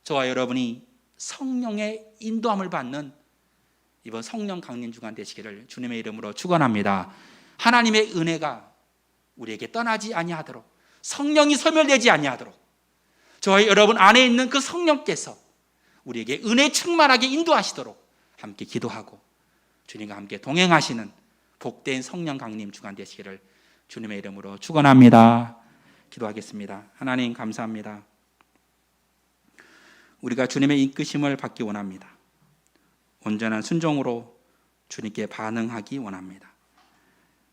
저와 여러분이 성령의 인도함을 받는 이번 성령 강림 주간 되시기를 주님의 이름으로 축원합니다. 하나님의 은혜가 우리에게 떠나지 아니하도록, 성령이 소멸되지 아니하도록 저와 여러분 안에 있는 그 성령께서 우리에게 은혜 충만하게 인도하시도록 함께 기도하고 주님과 함께 동행하시는 복된 성령 강림 주간 되시기를 주님의 이름으로 축원합니다. 기도하겠습니다. 하나님 감사합니다. 우리가 주님의 이끄심을 받기 원합니다. 온전한 순종으로 주님께 반응하기 원합니다.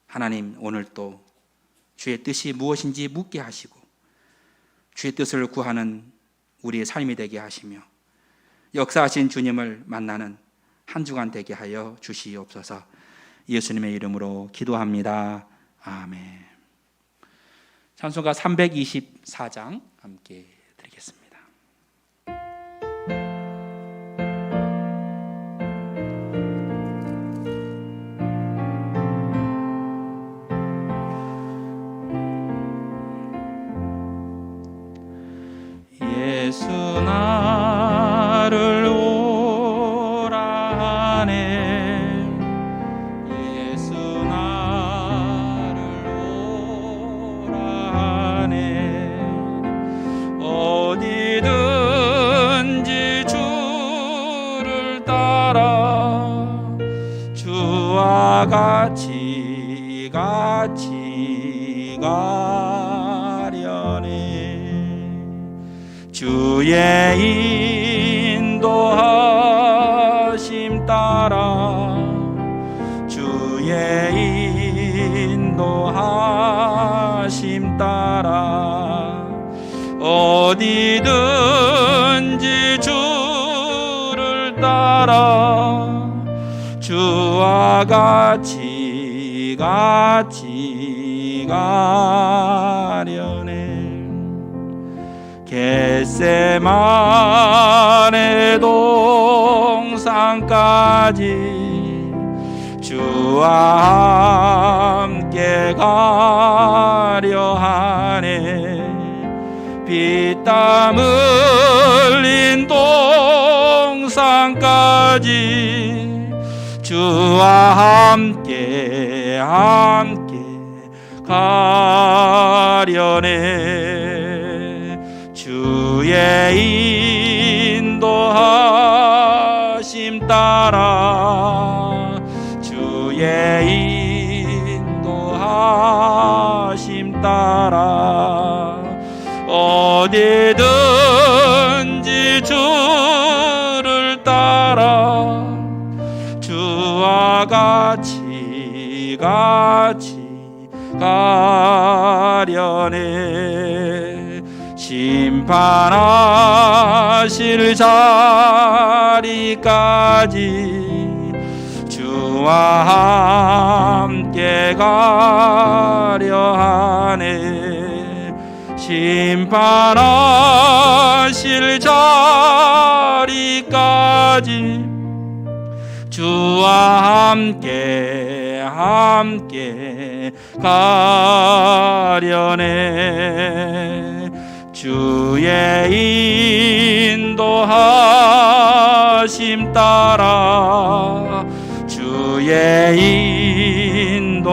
하나님, 오늘 또 주의 뜻이 무엇인지 묻게 하시고 주의 뜻을 구하는 우리의 삶이 되게 하시며 역사하신 주님을 만나는 한 주간 되게 하여 주시옵소서. 예수님의 이름으로 기도합니다. 아멘. 찬송가 324장 함께 드리겠습니다. 예수 나를 오라 하네. 예수 나를 오라 하네. 어디든지 주를 따라 주와 같이 가려네. 주의 인도하심 따라 어디든지 주를 따라 주와 같이 가려네. 겟세마네 동산까지 주와 함께 가려 하네. 피땀 흘린 동산까지 주와 함께 가려네. 주의 인도하심 따라 주의 인도하심 따라 어디든지 주를 따라 주와 같이 가려네. 심판하실 자리까지 주와 함께 가려 하네. 심판하실 자리까지 주와 함께 가려네. 주의 인도하심 따라 주의 인도하심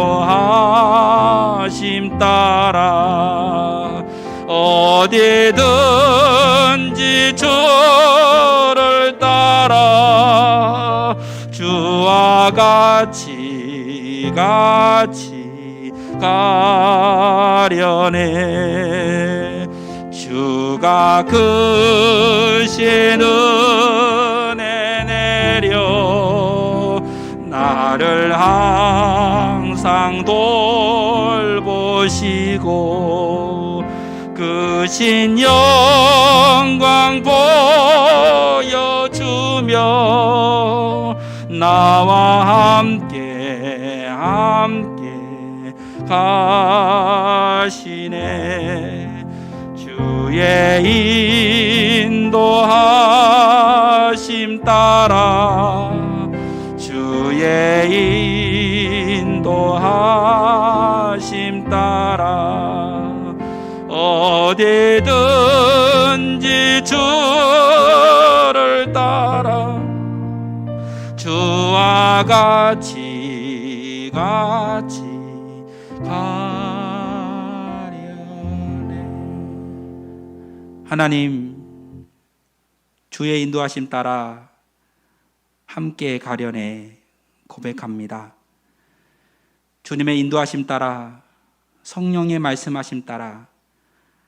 따라 어디든지 주를 따라 주와 같이 가려네. 주가 크신 은혜 내려 나를 항상 돌보시고 크신 영광 보여주며 나와 함께 가시네. 주의 인도하심 따라 주의 인도하심 따라 어디든지 주를 따라 주와 같이 가려네. 하나님, 주의 인도하심 따라 함께 가려내 고백합니다. 주님의 인도하심 따라 성령의 말씀하심 따라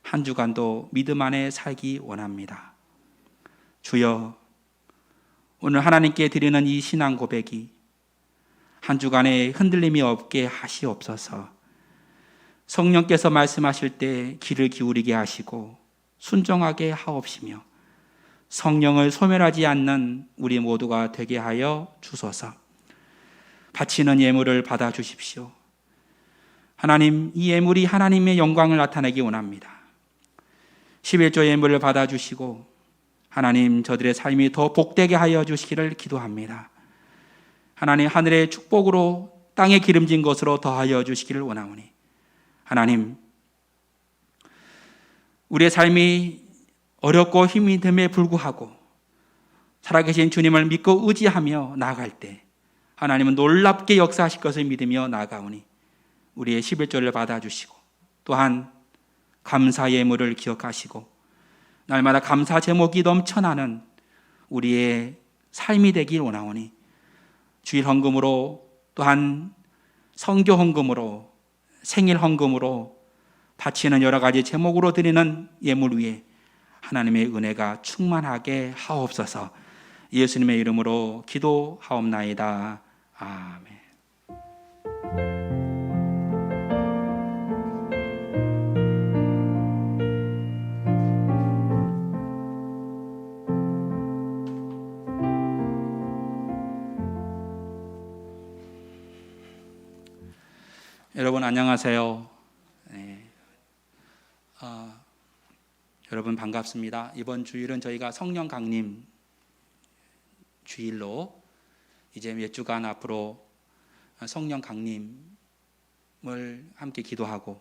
한 주간도 믿음 안에 살기 원합니다. 주여, 오늘 하나님께 드리는 이 신앙 고백이 한 주간에 흔들림이 없게 하시옵소서. 성령께서 말씀하실 때 귀를 기울이게 하시고 순종하게 하옵시며 성령을 소멸하지 않는 우리 모두가 되게 하여 주소서. 바치는 예물을 받아 주십시오. 하나님, 이 예물이 하나님의 영광을 나타내기 원합니다. 11조 예물을 받아 주시고 하나님, 저들의 삶이 더 복되게 하여 주시기를 기도합니다. 하나님, 하늘의 축복으로 땅에 기름진 것으로 더하여 주시기를 원하오니 하나님, 우리의 삶이 어렵고 힘이 듦에 불구하고 살아계신 주님을 믿고 의지하며 나아갈 때 하나님은 놀랍게 역사하실 것을 믿으며 나아가오니 우리의 11조를 받아주시고 또한 감사 예물을 기억하시고 날마다 감사 제목이 넘쳐나는 우리의 삶이 되길 원하오니 주일 헌금으로 또한 성교 헌금으로 생일 헌금으로 바치는 여러 가지 제목으로 드리는 예물 위에 하나님의 은혜가 충만하게 하옵소서. 예수님의 이름으로 기도하옵나이다. 아멘. 여러분 안녕하세요. 네. 여러분 반갑습니다. 이번 주일은 저희가 성령 강림 주일로 이제 몇 주간 앞으로 성령 강림을 함께 기도하고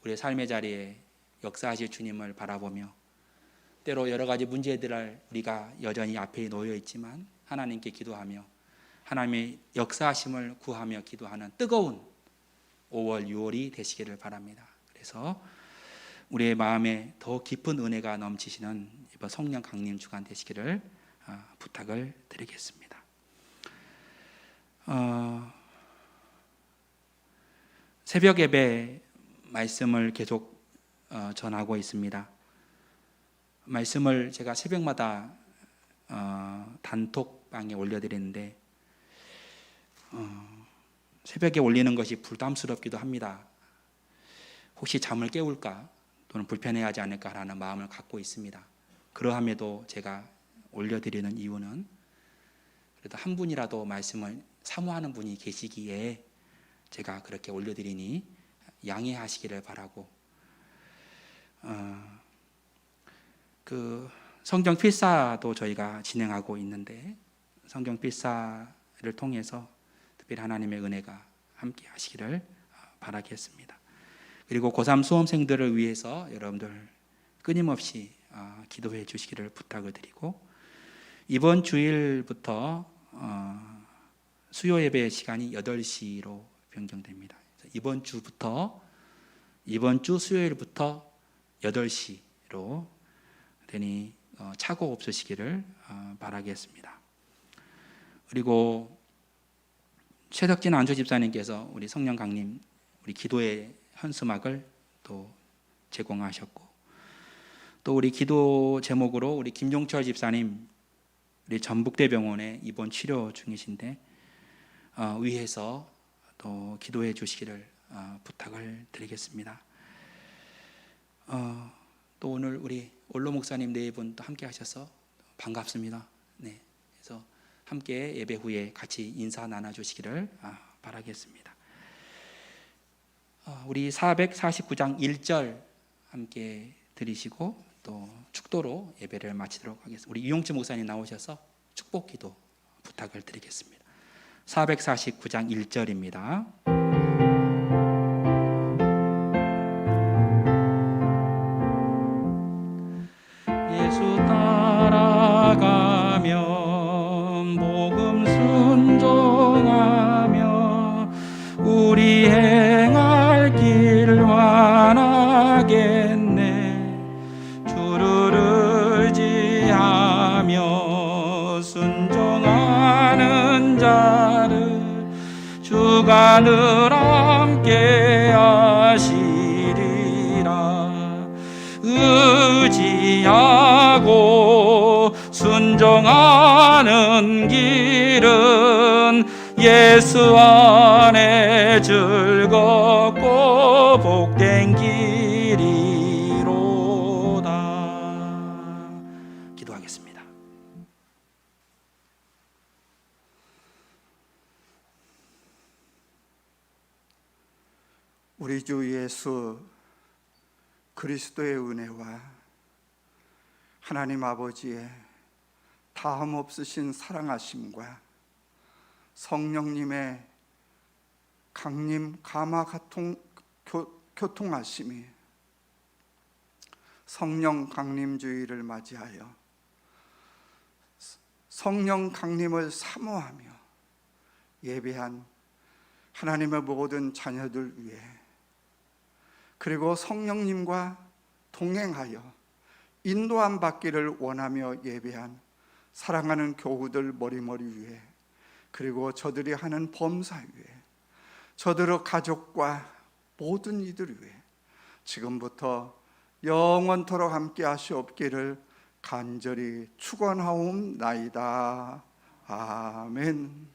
우리의 삶의 자리에 역사하실 주님을 바라보며 때로 여러 가지 문제들을 우리가 여전히 앞에 놓여 있지만 하나님께 기도하며 하나님의 역사하심을 구하며 기도하는 뜨거운 5월, 6월이 되시기를 바랍니다. 그래서 우리의 마음에 더 깊은 은혜가 넘치시는 이번 성령 강림 주간 되시기를 부탁을 드리겠습니다. 새벽 예배 말씀을 계속 전하고 있습니다. 말씀을 제가 새벽마다 단톡방에 올려드리는데 새벽에 올리는 것이 부담스럽기도 합니다. 혹시 잠을 깨울까 또는 불편해하지 않을까라는 마음을 갖고 있습니다. 그러함에도 제가 올려드리는 이유는 그래도 한 분이라도 말씀을 사모하는 분이 계시기에 제가 그렇게 올려드리니 양해하시기를 바라고 그 성경 필사도 저희가 진행하고 있는데 성경 필사를 통해서 특별히 하나님의 은혜가 함께 하시기를 바라겠습니다. 그리고 고3 수험생들을 위해서 여러분들 끊임없이 기도해 주시기를 부탁을 드리고 이번 주일부터 수요 예배 시간이 8시로 변경됩니다. 이번 주 수요일부터 8시로 되니 착오 없으시기를 바라겠습니다. 그리고 최덕진 안조 집사님께서 우리 성령 강림 우리 기도의 현수막을 또 제공하셨고 또 우리 기도 제목으로 우리 김종철 집사님 우리 전북대병원에 입원 치료 중이신데 위해서 또 기도해 주시기를 부탁을 드리겠습니다. 또 오늘 우리 올로 목사님 네 분 또 함께 하셔서 반갑습니다. 네, 그래서 함께 예배 후에 같이 인사 나눠주시기를 바라겠습니다. 우리 449장 1절 함께 드리시고 또 축도로 예배를 마치도록 하겠습니다. 우리 유용주 목사님 나오셔서 축복 기도 부탁을 드리겠습니다. 449장 1절입니다. 예수 따라가면 복음 순종하며 우리 행할 길 완하겠네. 주를 의지하며 순종하는 자를 주가 늘 함께 하시리라. 의지하고 순종하는 길은 예수 안에 즐겁고 복된 길이로다. 기도하겠습니다. 우리 주 예수 그리스도의 은혜와 하나님 아버지의 다함 없으신 사랑하심과 성령님의 강림 감화 교통하심이 성령 강림주의를 맞이하여 성령 강림을 사모하며 예배한 하나님의 모든 자녀들 위해 그리고 성령님과 동행하여 인도함 받기를 원하며 예배한 사랑하는 교우들 머리머리 위에 그리고 저들이 하는 범사 위에 저들의 가족과 모든 이들 위에 지금부터 영원토록 함께 하시옵기를 간절히 축원하옵나이다. 아멘.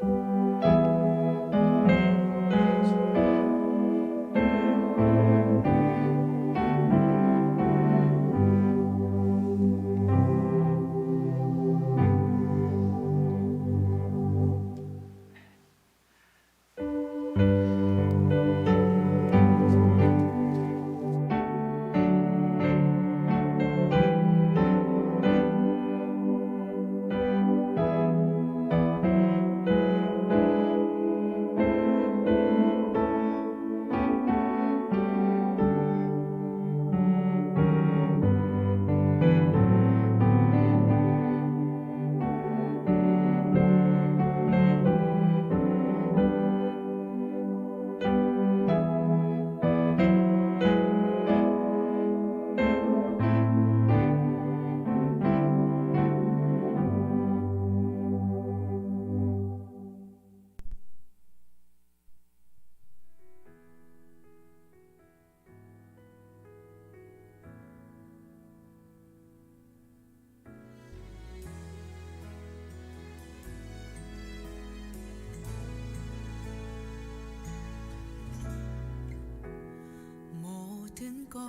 것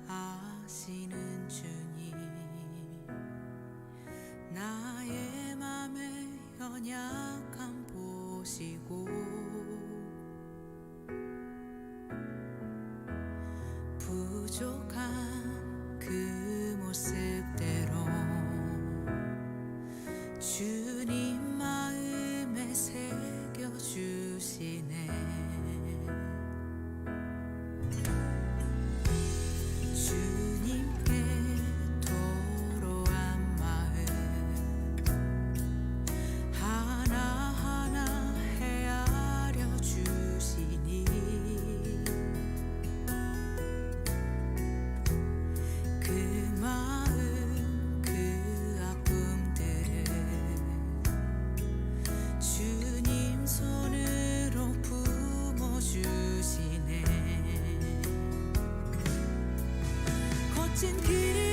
아시는 주님, 나의 맘의 연약함 보시고 부족한 그 모습대로 주님 마음에 새겨주시네. 주님께 도로한 마음 하나하나 헤아려 주시니 그 마음 그 아픔들을 주님 손으로 품어주시네. 거친 길